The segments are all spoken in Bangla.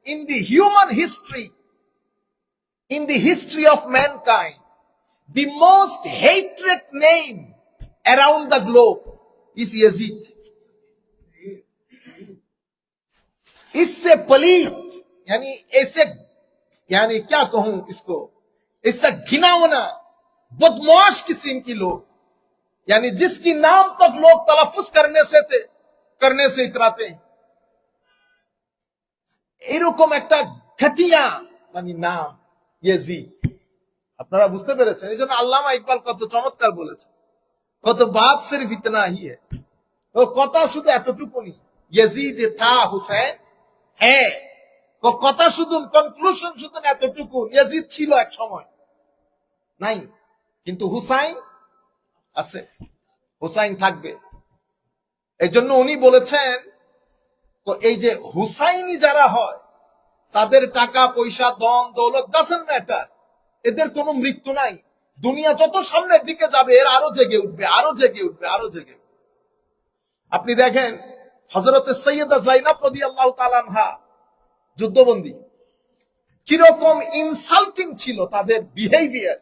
in the human history, in the history of mankind, the most hated name around the globe is Yazid. इससे पलीत यानी ऐसे यानी क्या कहूं इसको, इससे घिनौना बदमाश किस्म की लोग, यानी जिसकी नाम तक लोग तलफ्फुज करने से इतराते हैं, এরকম একটা ঘাটিয়া মানে নাম ইয়াজিদ। আপনারা বুঝতে পেরেছেন? এই জন্য আল্লামা ইকবাল কত চমৎকার বলেছেন, কত বাত সির্ফ ইতনা হি है, ও কথা শুধু এতটুকুনি, ইয়াজিদ থা হুসাইন হ্যাঁ, কথা শুধু কনক্লুশন শুধু এতটুকু, ইয়াজিদ ছিল এক সময় নাই, কিন্তু হুসাইন আছে, হুসাইন থাকবে। এই জন্য উনি বলেছেন তো এই যে হুসাইনি যারা হয় তাদের টাকা পয়সা ধন দৌলত ডাজন্ট ম্যাটার, এদের কোনো মৃত্যু নাই। দুনিয়া যত সামনের দিকে যাবে এর আরো জেগে উঠবে, আরো জেগে উঠবে, আরো জেগে উঠবে। আপনি দেখেন হযরত সৈয়দা যায়েনব রাদিয়াল্লাহু তাআলা আনহা যুদ্ধবন্দী, কিরকম ইনসাল্টিং ছিল তাদের বিহেভিয়ার।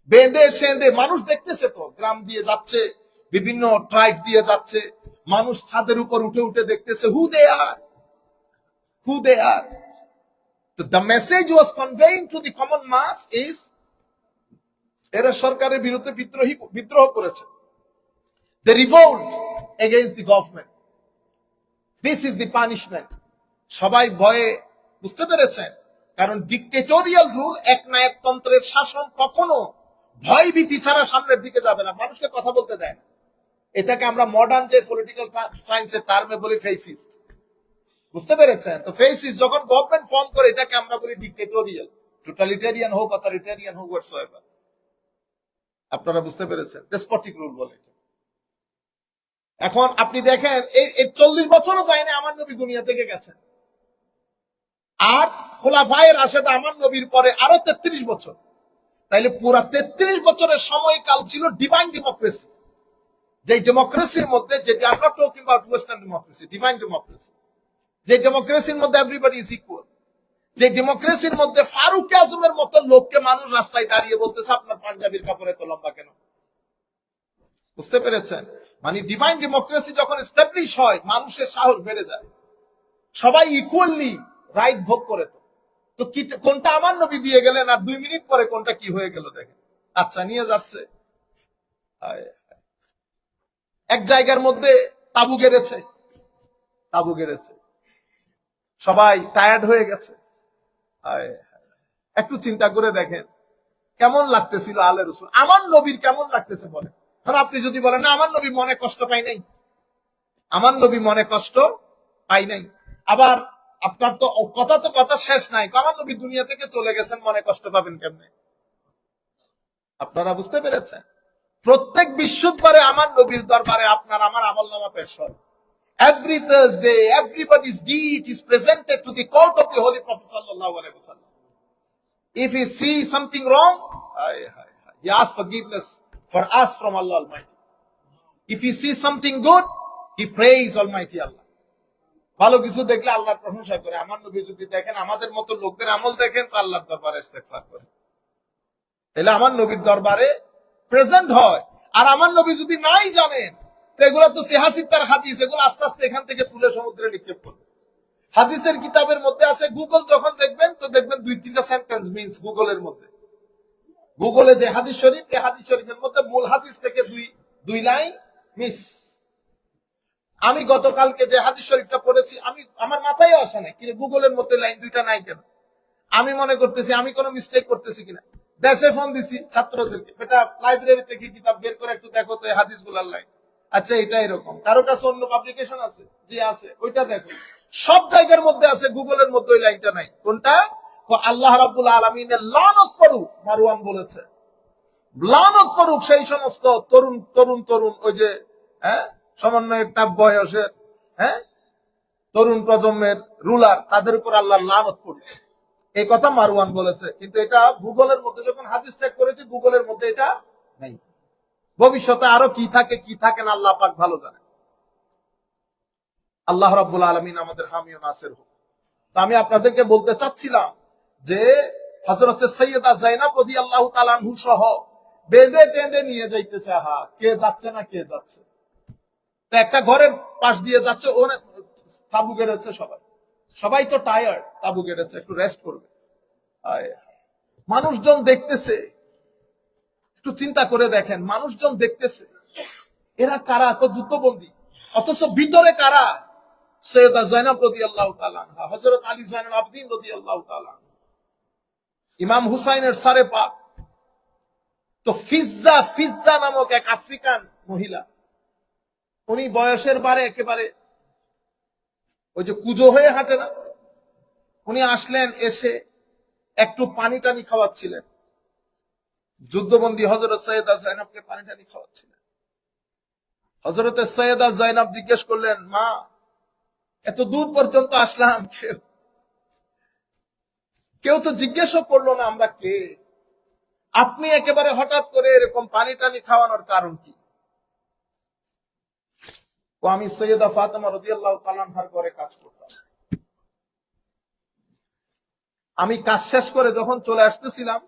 বেঁধে সেঁধে মানুষ দেখতেছে, তো গ্রাম দিয়ে যাচ্ছে, বিভিন্ন ট্রাইব দিয়ে যাচ্ছে, মানুষ ছাদের উপর উঠে উঠে দেখতেছে who they are. So the message was conveying to the common mass is এরা সরকারের বিরুদ্ধে বিদ্রোহ করেছে, they revolt against the government, this is the punishment। সবাই ভয়ে, বুঝতে পেরেছেন? কারণ ডিক্টেটোরিয়াল রুল, একনায়কতন্ত্রের শাসন কখনো ভয় ভীতি ছাড়া সামনের দিকে যাবে না, মানুষকে কথা বলতে দেয় না। এটাকে আমরা মডার্ন যে পলিটিক্যাল সায়েন্সের টার্মে বলি ফেসিস্ট, বুঝতে পেরেছেন? তো ফেসিস্ট যখন গভর্নমেন্ট ফর্ম করে এটাকে আমরা বলি ডিক্টেটোরিয়াল, টোটালিটারিয়ান হোক অথরিটারিয়ান হোক হোয়াটসএভার। আপনারা বুঝতে পেরেছেন? ডেসপটিক রুল বলে। এখন আপনি দেখেন এই 40 বছরও যায়নি আমার নবী দুনিয়া থেকে গেছেন, আর খোলাফায়ে রাশেদ আমার নবীর পরে আরো 33 বছর, তাইলে পুরা 33 বছরের সময়কাল ছিল ডিভাইন ডেমোক্রেসি। যে ডেমোক্রেসির মধ্যে, যেটা আমরা talking about western democracy, divine democracy, যে ডেমোক্রেসির মধ্যে এভরিবডি ইজ ইকুয়াল, যে ডেমোক্রেসির মধ্যে ফারুক আজমের মতো লোককে মানুষ রাস্তায় দাঁড়িয়ে বলতেছে আপনার পাঞ্জাবির কাপড় এত লম্বা কেন। বুঝতে পেরেছেন? মানে ডিভাইন ডেমোক্রেসি যখন এস্টাবলিশ হয় মানুষের সাহস বেড়ে যায়, সবাই ইকুয়ালি রাইট ভোগ করে। তো কোনটা আমার নবী দিয়ে গেলেন, আর 2 মিনিট পরে কোনটা কি হয়ে গেল দেখেন। আচ্ছা, নিয়ে যাচ্ছে এক জায়গার মধ্যে তাবু গেড়েছে, সবাই টায়ার্ড হয়ে গেছে। একটু চিন্তা করে দেখেন কেমন লাগতেছিল আলে রসুল, আমার নবীর কেমন লাগতেছে বলেন। কারণ আপনি যদি বলেন না আমার নবী মনে কষ্ট পাই নাই, আমার নবী মনে কষ্ট পাই নাই, আবার আপনার তো কথা শেষ নাই, আমার নবী দুনিয়া থেকে চলে গেছেন, মনে কষ্ট পাবেন কেমনে? আপনারা বুঝতে পেরেছেন? প্রত্যেক বৃহস্পতিবারে আমার নবীর দরবারে আপনার আমার আমলনামা পেশ হয়। Every Thursday, everybody's deed is presented to the court of the Holy Prophet sallallahu alaihi wasallam. If he sees something wrong, he asks forgiveness for us from Allah Almighty. If he sees something good, he prays Almighty Allah. ভালো কিছু দেখলে আল্লাহর প্রশংসা করে। আমার নবী যদি দেখেন, আমাদের মতো লোকদের আমল দেখেন, তো আল্লাহর দরবারে ইস্তেগফার করে। তাহলে আমার নবীর দরবারে প্রেজেন্ট হয়। আর আমার নবী যদি নাই জানেন, তো এগুলো তো সিহাসিতার হাদিস, এগুলো আস্তে আস্তে এখান থেকে তুলে সমুদ্রে নিক্ষেপ করবে। হাদিসের কিতাবের মধ্যে আছে, গুগল যখন দেখবেন তো দেখবেন 2-3টা সেন্টেন্স মিন্স গুগলের মধ্যে, গুগলে যে হাদিস শরীফ, এই হাদিস শরীফের মধ্যে মূল হাদিস থেকে দুই লাইন মিস। আমি গতকালকে যে হাদিস শরীফটা পড়েছি, আমার মাথায় আসে না কি গুগলের মধ্যে লাইন 2টা নাই কেন। আমি মনে করতেছি আমি কোনো মিস্টেক করতেছি কিনা। দেশে ফোন দিছি ছাত্রদেরকে, বেটা লাইব্রেরি থেকে কিতাব বের করে একটু দেখো তো এই হাদিসগুলোর লাইন। আচ্ছা, এটা এরকম, কারো কাছে অন্য পাবলিকেশন আছে, যে আছে ওইটা দেখো। সব জায়গার মধ্যে আছে, গুগলের মধ্যে ওই লাইনটা নাই। কোনটা? আল্লাহ রাব্বুল আলামিনের লানত পড়ুক, মারওয়ান বলেছে, লানত পড়ুক সেই সমস্ত তরুণ ওই যে সামান্য একটা বয়সের তরুণ প্রজন্মের রুলার, তাদের উপর আল্লাহর লানত পড়ুক। এই কথা মারওয়ান বলেছে, কিন্তু এটা গুগলের মধ্যে যখন হাদিস চেক করেছি, গুগলের মধ্যে এটা নাই। ভবিষ্যতে আরো কি থাকে না আল্লাহ পাক ভালো জানে। আল্লাহ রাব্বুল আলামিন আমাদের হামি ও নাসির হোক। তো আমি আপনাদেরকে বলতে চাচ্ছিলাম যে হযরতে সাইয়্যিদা যায়েনব রাদিয়াল্লাহু তাআলা আনহু সহ বেঁধে টেঁধে নিয়ে যাইতেছে। কে যাচ্ছে না কে যাচ্ছে? তো একটা ঘরের পাশ দিয়ে যাচ্ছে, ও তাবু গেড়েছে, সবাই তো টায়ার্ড, তাবু গেড়েছে, একটু রেস্ট করবে। মানুষজন দেখতেছে, একটু চিন্তা করে দেখেন, মানুষজন দেখতেছে এরা কারা? যুদ্ধবন্দী, অথচ ভিতরে কারা? সৈয়দা যায়েনব রাদিয়াল্লাহু তাআলা আনহা, হযরত আলী যায়নুল আবেদিন রাদিয়াল্লাহু তাআলা, ইমাম হুসাইনের সারে পাক। তো ফিজ্জা নামক এক আফ্রিকান মহিলা, উনি বয়সের বারে একেবারে ওই যে কুজো হয়ে হাঁটে না, উনি আসলেন, এসে একটু পানি টানি খাওয়াচ্ছিলেন। যুদ্ধবন্দী হযরত সৈয়দা যায়েনবকে পানি টানি খাওয়াচ্ছিলেন। হযরতে সৈয়দা যায়েনব জিজ্ঞেস করলেন, মা, এত দূর পর্যন্ত আসলাম, কেউ তো জিজ্ঞেসও করলো না আমরা কে, আপনি একেবারে হঠাৎ করে এরকম পানি টানি খাওয়ানোর কারণ কি? আমি সৈয়দা ফাতেমা রাদিয়াল্লাহু তাআলা আনহার ঘরে কাজ করতাম। আমি কাজ শেষ করে যখন চলে আসতেছিলাম,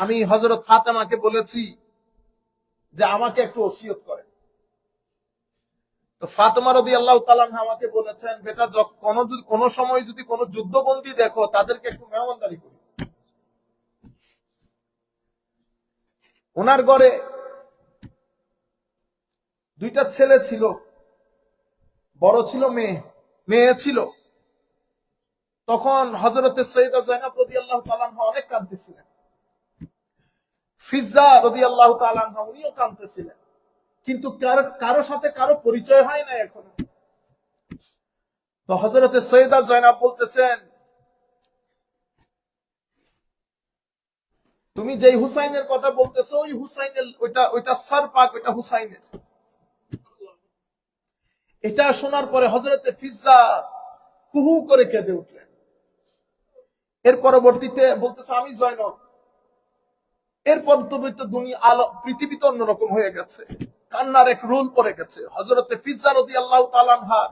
আমি হযরত ফাতেমাকে বলেছি যে আমাকে একটু ওসিয়ত করে। তো ফাতেমা রাদিয়াল্লাহু তাআলা আনহা আমাকে বলেছেন, বেটা, কোনো সময় যদি কোনো যুদ্ধবন্দী দেখো, তাদেরকে একটু মেহমানদারি করি। ওনার ঘরে দুইটা ছেলে ছিল, বড় ছিল মেয়ে ছিল। তখন হযরতে সাইয়্যিদা যায়েনব রাদিয়াল্লাহু তাআলা আনহা অনেক কাঁদতেছিলেন, ফিজ্জা রাদিয়াল্লাহু তাআলা আনহা উনিও কাঁদতেছিলেন, কিন্তু কারো সাথে কারো পরিচয় হয় না এখনো। তো হযরতে সাইয়্যিদা যায়েনব বলতেছেন, তুমি যেই হুসাইনের কথা বলতেছো, ওই হুসাইনের, ওইটা সার পাক, ওইটা হুসাইনের। এটা শোনার পরে হযরতে ফিজ্জা কুহু করে কেঁদে উঠলেন। এর পরবর্তীতে বলতেছে, আমি যায়েনব। এরপর তো পৃথিবী তো অন্যরকম হয়ে গেছে, কান্নার এক রোল পড়ে গেছে। হযরতে ফিজ্জা রাদিয়াল্লাহু তাআলা আনহা,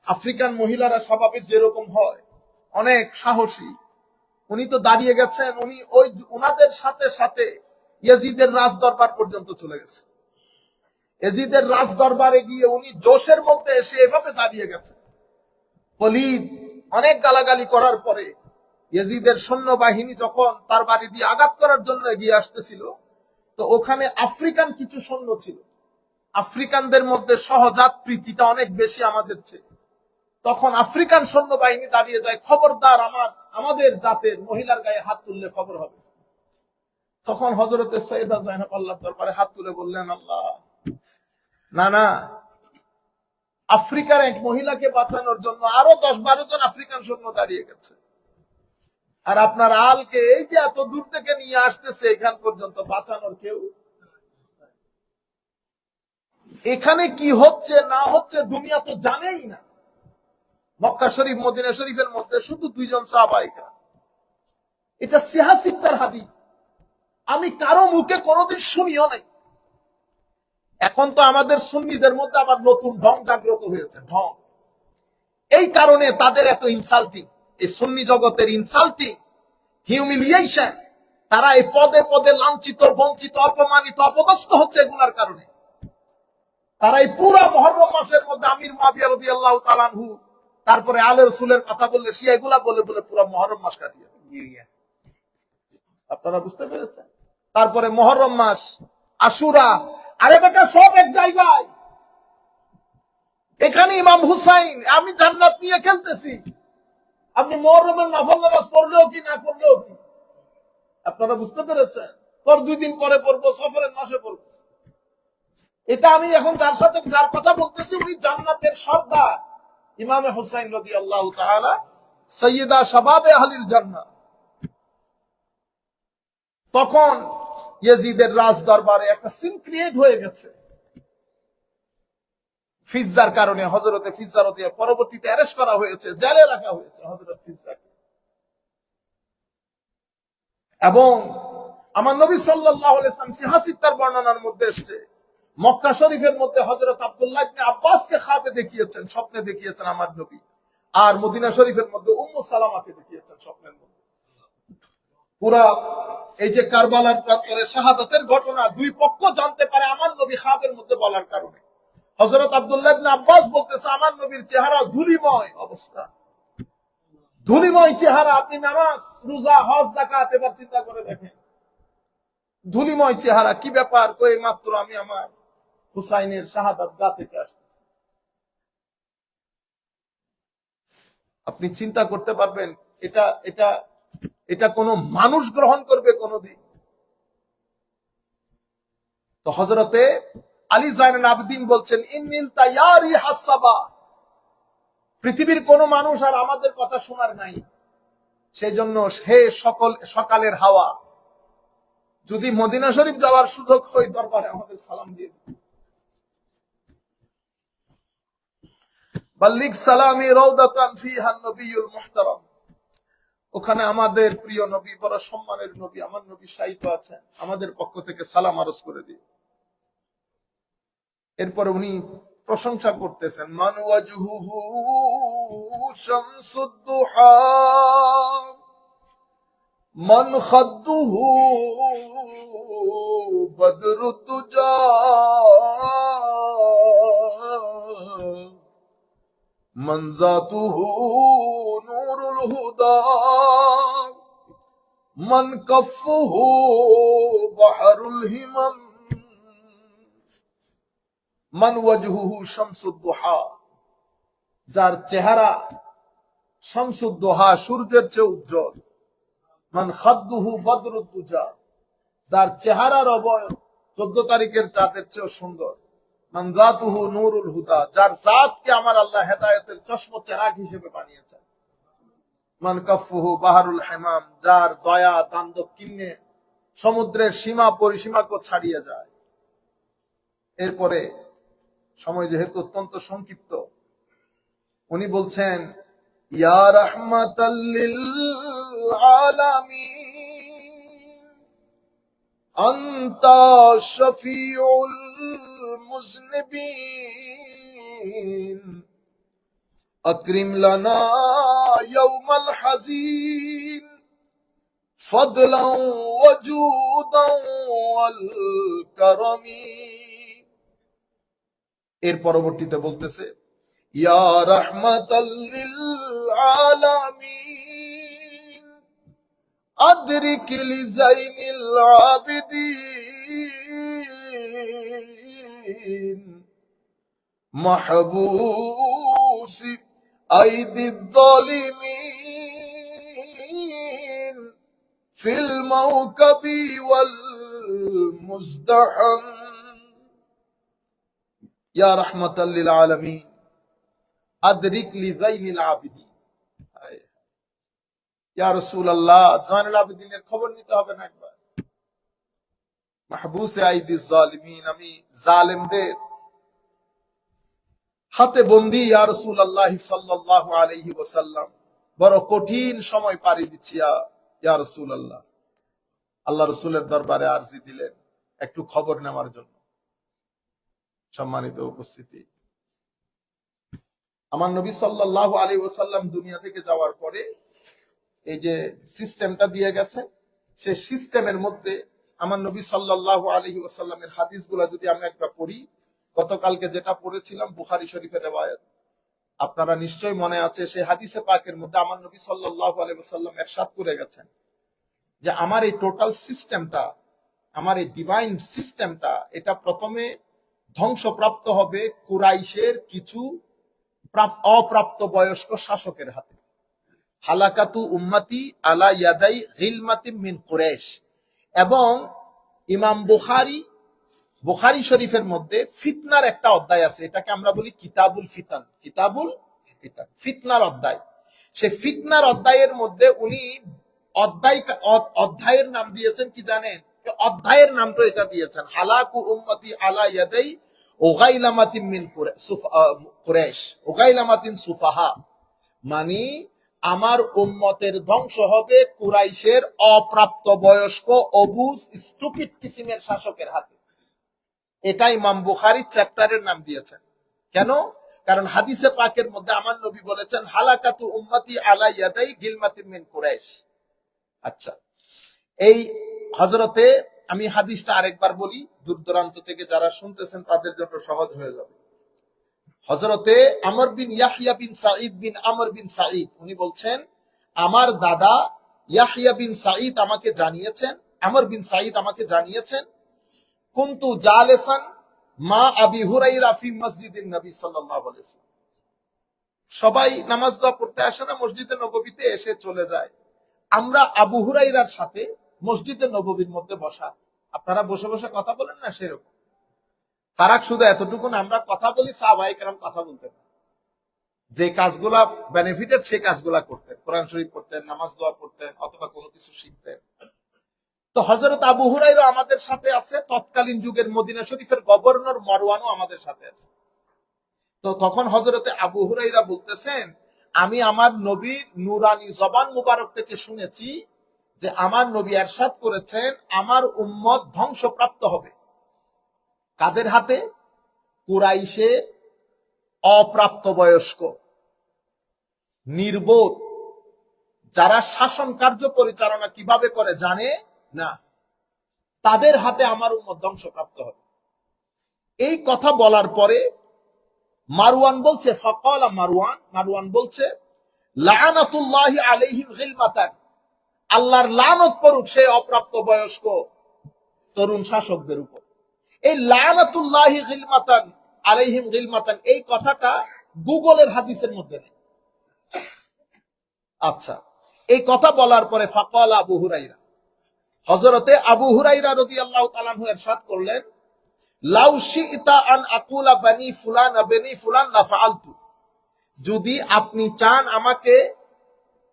আফ্রিকান মহিলারা স্বাভাবিক যেরকম হয়, অনেক সাহসী, উনি তো দাঁড়িয়ে গেছেন। উনি ওনাদের সাথে সাথে ইয়াজিদের রাজ দরবার পর্যন্ত চলে গেছে। ইয়াজিদের রাজ দরবারে গিয়ে উনি জোশের মধ্যে এসে এভাবে দাঁড়িয়ে গেছে। ওলীদ অনেক গালাগালি করার পরে ইয়াজিদের সৈন্যবাহিনী যখন তার বাড়ি দিয়ে আঘাত করার জন্য এগিয়ে আসতেছিল, তো ওখানে আফ্রিকান কিছু সৈন্য ছিল। আফ্রিকানদের মধ্যে সহজাত প্রীতিটা অনেক বেশি আমাদের চেয়ে। তখন আফ্রিকান সৈন্যবাহিনী দাঁড়িয়ে যায়, খবরদার, আমাদের জাতের মহিলার গায়ে হাত তুললে খবর হবে। তখন হযরতে সাইয়্যিদা যায়েনব আল্লাহর দরবারে হাত তুলে বললেন, আল্লাহ, না, আফ্রিকার এক মহিলাকে বাঁচানোর জন্য আরো 10-12 জন আফ্রিকান সৈন্য দাঁড়িয়ে গেছে, আর আপনার আলকে এই যে এত দূর থেকে নিয়ে আসতেছে এখান পর্যন্ত, বাঁচানোর কেউ। এখানে কি হচ্ছে না হচ্ছে দুনিয়া তো জানেই না। মক্কা শরীফ, মদিনা শরীফের মধ্যে শুধু 2 জন সাহাবায়ে, এটা সিহাসিত্তার হাদিস, আমি কারো মুখে কোনোদিন শুনিও নাই। এখন তো আমাদের সুন্নিদের মধ্যে আবার নতুন ঢং জাগ্রত হয়েছে, ঢং। এই কারণে তাদের এত ইনসাল্টিং, এই সুন্নি জগতের ইনসাল্টিং, হিউমিলিয়েশন। তারা এই পদে পদে লাঞ্ছিত, বঞ্চিত, অপমানিত, অপদস্থ হচ্ছে এগুলার কারণে। তারা এই পুরা মুহররম মাসের মধ্যে আমির মুআবিয়া রাদিয়াল্লাহু তাআলা আনহু, তারপরে আলে রাসূলের কথা বললে শিয়া এগুলা বলে পুরা মুহররম মাস কাটিয়ে। আপনারা বুঝতে পেরেছেন? তারপরে মুহররম মাস, আশুরা, আরে বেটা, সব এক জায়গায়। এখানে ইমাম হুসাইন, আমি জান্নাত নিয়ে খেলতেছি, আপনি মুহররমের নফল নামাজ পড়লেও কি না পড়লেও কি। আপনারা বুঝতে পেরেছেন? 2 দিন পরে পড়বো, সফরের মাসে পড়বো। এটা আমি এখন যার কথা বলতেছি, উনি জান্নাতের সর্দার ইমামে হুসাইন রাদিয়াল্লাহু তাআলা, সাইয়্যিদা শাবাবে আহলিল জান্নাহ। তখন ইয়াজিদের রাজ দরবারে একটা সিন ক্রিয়েট হয়ে গেছে ফিজ্জার কারণে। হযরতে ফিজ্জা রাদিয়াল্লাহু পরবর্তীতে অ্যারেস্ট করা হয়েছে, জেলে রাখা হয়েছে হযরত ফিজ্জাকে। এবং আমার নবী সাল্লাল্লাহু আলাইহি ওয়াসাল্লাম সিহাসিত্তার বর্ণনার মধ্যে এসেছে, মক্কা শরীফের মধ্যে হযরত আব্দুল্লাহ ইবনে আব্বাসকে খাবে দেখিয়েছেন, স্বপ্নে দেখিয়েছেন আমার নবী। আর মদিনা শরীফের মধ্যে উম্মু সালামাকে দেখিয়েছেন স্বপ্নের মধ্যে। পুরা এই যে কারবালার প্রান্তরে শাহাদাতের ঘটনা দুই পক্ষ জানতে পারে আমার নবী খাবের মধ্যে বলার কারণে। হযরত আব্দুল্লাহ ইবনে আব্বাস বলতেছে আমার নবীর চেহারা ধুলিময় অবস্থা, ধুলিময় চেহারা। আপনি নামাজ, রোজা, হজ, যাকাত এবার চিন্তা করে দেখেন, ধুলিময় চেহারা, কি ব্যাপার? কই মাত্র আমি আমার হুসাইনের শাহাদাত গা থেকে আসতেছি। আপনি চিন্তা করতে পারবেন এটা এটা এটা কোন মানুষ গ্রহণ করবে কোনদিন? তো হযরতে আলী জাইনুল আবেদিন বলছেন ইন্নিল তায়ারি হাসাবা, পৃথিবীর কোন মানুষ আর আমাদের কথা শোনার নাই। সেই জন্য হে সকালের হাওয়া, যদি মদিনা শরীফ যাওয়ার সুযোগ হয় দরবারে আমাদের সালাম দিয়ে বাল্লিগ সালামি রাউদাতান ফিহা নবিয়ুল মুহতারাম, ওখানে আমাদের প্রিয় নবী, বড় সম্মানের নবী, আমার নবী শায়িত আছেন, আমাদের পক্ষ থেকে সালাম আরজ করে দিই। এরপর উনি প্রশংসা করতেছেন মান ওয়াজহুহু শামসুদ দুহা মান খাদ্দুহু বদরুদ দুজা মান যাতুহু নূরুল হুদা মান কাফফুহু বাহরুল হিমাম মান ওয়াজহুহু শামসুদ দুহা, যার চেহারা শামসুদ দুহা, সূর্যের চেয়ে উজ্জ্বল। মান খাদ্দুহু বদরুদ দুজা, যার চেহারার অবয়ব 14 তারিখের চাঁদের চেয়ে সুন্দর। মান যাতুহু নূরুল হুদা, যার জাতকে আমার আল্লাহ হেদায়েতের চশমা চেরাগ হিসেবে বানিয়েছেন। মান কাফফুহু বাহরুল হিমাম, যার দয়া তাণ্ডব কিন্নে সমুদ্রের সীমা পরিসীমাকে ছাড়িয়ে যায়। এরপরে সময় যেহেতু অত্যন্ত সংক্ষিপ্ত, উনি বলছেন ইয়া রাহমাতাল লিল আলামিন আনতা শাফিউল মুজনিবিন আকরিম লানা ইয়াউমাল হাজিন ফাদলান ওয়া জুদান ওয়াল কারামি। এর পরবর্তীতে বলতেছে ইয়া রাহমাতাল লিল আলামিন আদরিক লিজাইনিল আবিদিন মাহবুসি আইদিদ যালিমিন ফিল মাওকাবি ওয়াল মুজদাহাম ইয়া রাহমাতাল লিল আলামিন আদরিক লিজাইনিল আবিদিন। ইয়া রাসূলুল্লাহ, জাইনুল আবিদিনের খবর নিতে হবে না একবার? মাহবুসে আইদিজ জালিমিন, আমি জালেমদের হাতে বন্দী ইয়া রাসূলুল্লাহ সাল্লাল্লাহু আলাইহি ওয়াসাল্লাম, বড় কঠিন সময় পাড়ি দিচ্ছি ইয়া রাসূলুল্লাহ। আল্লাহ রাসূলের দরবারে আরজি দিলেন একটু খবর নেওয়ার জন্য। সম্মানিত উপস্থিতি, আমার নবী সাল্লাল্লাহু আলাইহি ওয়াসাল্লাম দুনিয়া থেকে যাওয়ার পরে এই যে সিস্টেমটা দিয়ে গেছে, সেই সিস্টেমের মধ্যে আমার নবী সাল্লাল্লাহু আলাইহি ওয়াসাল্লামের হাদিসগুলো যদি আমরা একবার পড়ি, গতকালকে যেটা পড়েছিলাম বুখারী শরীফের রিওয়ায়াত, আপনারা নিশ্চয়ই মনে আছে, সেই হাদিসে পাকের মধ্যে আমার নবী সাল্লাল্লাহু আলাইহি ওয়াসাল্লাম ইরশাদ করে গেছেন যে আমার এই টোটাল সিস্টেমটা, আমার এই ডিভাইন সিস্টেমটা, এটা প্রথমে ধ্বংসপ্রাপ্ত হবে কুরাইশের কিছু অপ্রাপ্ত বয়স্ক শাসকের হাতে। হালাকাতু উম্মতি আলা ইয়াদাই গিলমাতিম মিন কুরাইশ। এবং ইমাম বুখারী শরীফের মধ্যে ফিতনার একটা অধ্যায় আছে, এটাকে আমরা বলি কিতাবুল ফিতান। কিতাবুল ফিতান, ফিতনার অধ্যায়। সেই ফিতনার অধ্যায়ের মধ্যে উনি অধ্যায়ের নাম দিয়েছেন কি জানেন? অধ্যায়ের নামটা এটা দিয়েছেন হালাকু উম্মতি আলা ইয়াদাই উগাইলামাতিন মিন কুরাইশ উগাইলামাতিন সুফাহা, মানে আমার উম্মতের ধ্বংস হবে কুরাইশের অপ্রাপ্ত বয়স্ক অবুজ স্টুপিড কিসিমের শাসকের হাতে। এটা ইমাম বুখারী চ্যাপ্টারের নাম দিয়েছেন। কেন? কারণ হাদিসে পাকের মধ্যে আমার নবী বলেছেন হালাকাতু উম্মতি আলা ইয়াদাই গিলমাতিন মিন কুরাইশ। আচ্ছা, এই হযরতে, আমি হাদিসটা আরেকবার বলি, দূর দূরান্ত থেকে যারা শুনতেছেন তাদের জন্য সহজ হয়ে যাবে। হযরতে আমর বিন ইয়াহইয়া বিন সাঈদ বিন আমর বিন সাঈদ উনি বলছেন, আমার দাদা ইয়াহইয়া বিন সাঈদ আমাকে জানিয়েছেন, আমর বিন সাঈদ আমাকে জানিয়েছেন, কুনতু জালিসান মা আবি হুরাইরা ফি মসজিদিন নবী সাল্লাল্লাহু আলাইহি ওয়াসাল্লাম। সবাই নামাজ দোয়া পড়তে আসে না, মসজিদে নববীতে এসে চলে যায়। আমরা আবু হুরাইরার সাথে মসজিদে নববীর মধ্যে বসা। আপনারা বসে বসে কথা বলেন না, সেরকম ফারাক শুধু এতটুকু, আমরা কথা বলি, সাহাবায়ে কেরাম কথা বলতেন। যে কাজগুলা বেনিফিটেড সেই কাজগুলা করতেন, কোরআন শরীফ পড়তেন, নামাজ দোয়া পড়তেন, অথবা কোনো কিছু শিখতেন। তো হযরত আবু হুরায়রা আমাদের সাথে আছে, তৎকালীন যুগের মদিনা শরীফের গভর্নর মারওয়ানও আমাদের সাথে আছে। তো তখন হযরতে আবু হুরায়রা বলতেছেন, আমি আমার নবীর নুরানি জবান মুবারক থেকে শুনেছি যে আমার নবী ইরশাদ করেছেন আমার উম্মত ধ্বংসপ্রাপ্ত হবে। কাদের হাতে? কুরাইশের অপ্রাপ্তবয়স্ক, নির্বোধ, যারা শাসন কার্য পরিচালনা কিভাবে করে জানে না, তাদের হাতে আমার উম্মত ধ্বংসপ্রাপ্ত হবে। এই কথা বলার পরে মারওয়ান বলছে, ফাকালা মারওয়ান বলছে, লাআনাতুল্লাহি আলাইহিম গিলমাতান, আল্লাহর লানত পড়ুক সেই অপ্রাপ্ত বয়স্ক তরুণ শাসকদের উপর। এই লাআনাতুল্লাহি গিলমাতান আলাইহিম গিলমাতান, এই কথাটা গুগলের হাদিসের মধ্যে নেই। আচ্ছা, এই কথা বলার পরে ফাকালা আবু হুরায়রা, হযরতে আবু হুরায়রা রাদিয়াল্লাহু তাআলা আনহু ইরশাদ করলেন, লাউ শি'তা আন আকুলা বানি ফুলান বানি ফুলান লা ফাআলতু, যদি আপনি চান আমাকে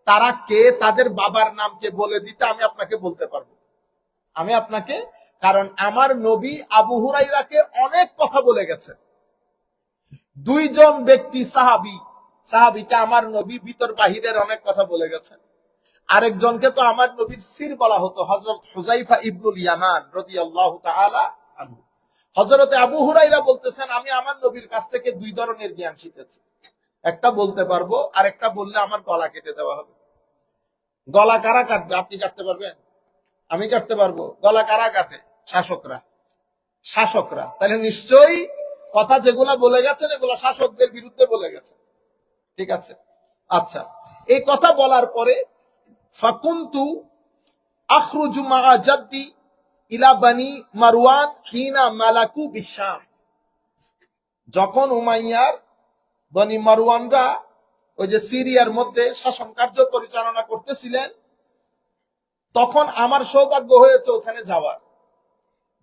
তারা কে, তাদের বাবার নামকে বলে দিতে, আমি আপনাকে বলতে পারবো। আমি আপনাকে, কারণ আমার নবী আবু হুরায়রাকে অনেক কথা বলে গেছে। দুইজন ব্যক্তি সাহাবীকে আমার নবী ভিতর বাহিরের অনেক কথা বলে গেছেন। আরেকজনকে তো আমার নবীর সির বলা হতো, হযরত হুযায়ফা ইবনুল ইয়ামান রাদিয়াল্লাহু তাআলা আনহু। হযরতে আবু হুরায়রা বলতেছেন, আমি আমার নবীর কাছ থেকে দুই ধরনের জ্ঞান শিখেছি, একটা বলতে পারবো, আর একটা বললে আমার গলা কেটে দেওয়া হবে। গলা কারা কাটবে? আপনি কাটতে পারবেন? আমি কাটতে পারবো? গলা কারা কাটে? শাসকরা। তাহলে নিশ্চয়ই কথা যেগুলা বলে গেছেন এগুলা শাসকদের বিরুদ্ধে বলে গেছেন। ঠিক আছে, আচ্ছা, এই কথা বলার পরে ফাকুনতু আখরুজু মা জাদ্দি ইলা বানি মারওয়ান হিনা মালাকু বিশাম, যখন উমাইয়ার বনি মারওয়ানরা ওই যে সিরিয়ার মধ্যে শাসন কার্য পরিচালনা করতেছিলেন, তখন আমার সৌভাগ্য হয়েছে ওখানে যাওয়ার।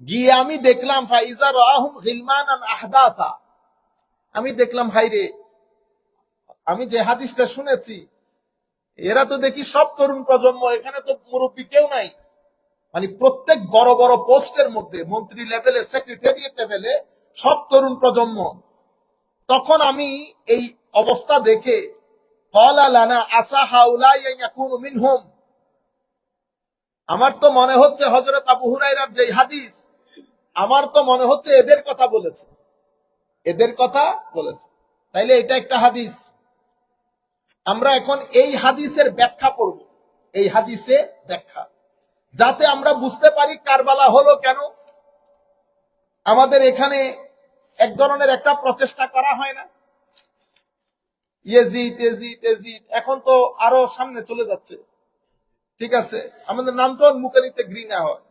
গিয়ে আমি দেখলাম ফাইজা রাহুম গিলমানান আহদাথা, আমি দেখলাম ভাইরে, আমি যে হাদিসটা শুনেছি এরা তো দেখি সব তরুণ প্রজন্ম, এখানে তো মুরব্বী কেউ নাই। মানে প্রত্যেক বড় বড় পোস্টের মধ্যে, মন্ত্রী লেভেলে, সেক্রেটারিয়েট লেভেলে সব তরুণ প্রজন্ম। তখন আমি এই অবস্থা দেখে ক্বালা লানা আসা হাউলাই ইয়াকুনু মিনহুম, আমার তো মনে হচ্ছে হযরত আবু হুরায়রার যে হাদিস, আমার তো মনে হচ্ছে এদের কথা বলেছে। তাইলে এটা একটা হাদিস। আমরা এখন এই হাদিসের ব্যাখ্যা করব, এই হাদিসের ব্যাখ্যা, যাতে আমরা বুঝতে পারি কারবালা হলো কেন। আমাদের এখানে এক ধরনের একটা প্রচেষ্টা করা হয় না, ইয়েজিদ, এখন তো আরো সামনে চলে যাচ্ছে। ঠিক আছে, আমাদের নামটা মুখে নিতে ঘৃণা হয়।